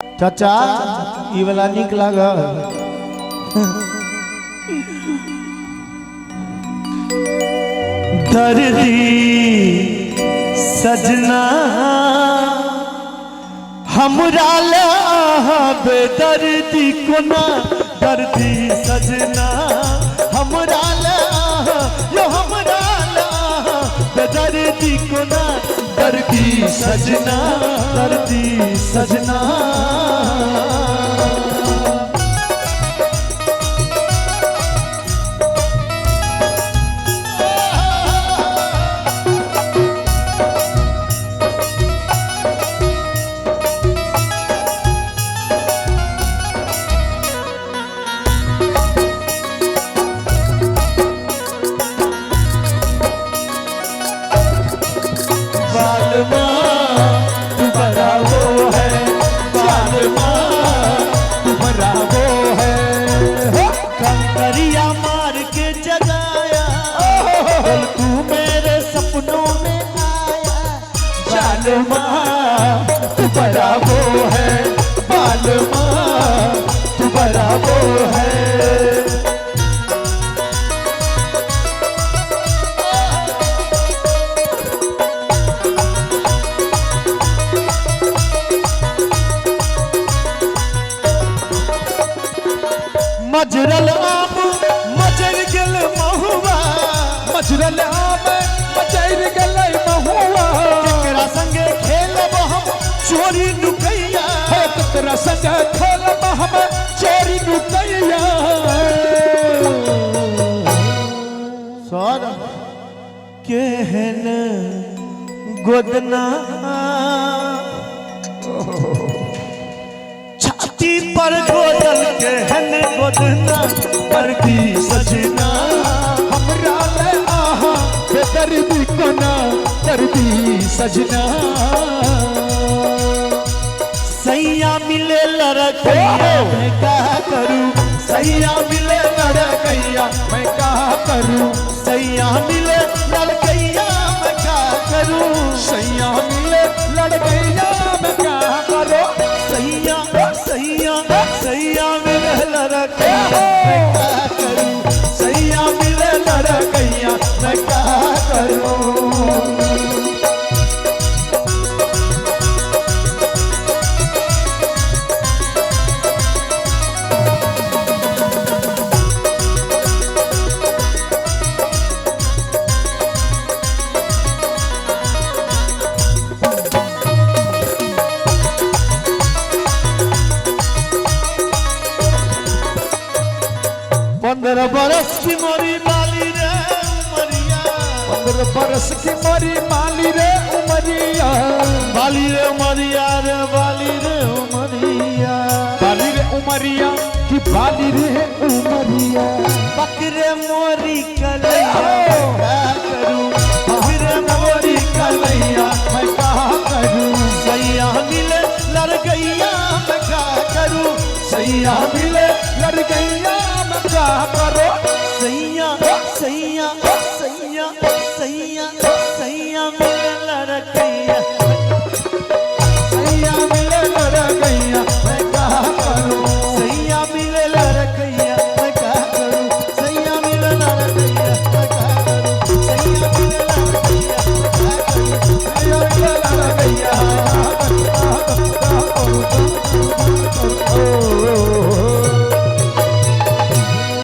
चाचा ये वाला निक लागल। दर्दी सजना हमरा बेदर्दी कोना दर्दी सजना हमरा यो हमरा बेदर्दी कोना दर्दी सजना दर्दी सजना। तू बड़ा वो है बालमा तू बड़ा वो है। मजरल आम मजर गल महुआ मजरल आम मजर गल महुआ केकरा संगे खेलब हम चोरी नुकैया केकरा संगे खेलब हम चोरी नुकैया। सर केहन गोदना छाती पर गोदल केहन गोदना दर्दी सजना हमरा ले आहा बेदर्दी कोना दर्दी सजना। सैया मिले लड़कैया मैं क्या करूं सैया मिले लड़कैया मैं क्या करूं सैया मिले लड़कैया मैं क्या करूं सैया मिले लड़कैया मैं क्या करूं सैया सैया सैया मिले लड़कैया मैं क्या करूं सैया मिले लड़कैया मैं क्या करूं। पंद्रह बरस की मोरी माली रे उमरिया 15 बरस की मोरी माली रे उमरिया बाली रे उमरिया रे बाली रे उमरिया बाली रे उमरिया की बाली रे उमरिया बकरे मोरी कलैया क्या करूं बकरे मोरी कलैया मैं क्या करूं सैया मिले लड़कैया मैं क्या करूं सैया मिले लड़कैया क्या करो सैया सैया सैया सैया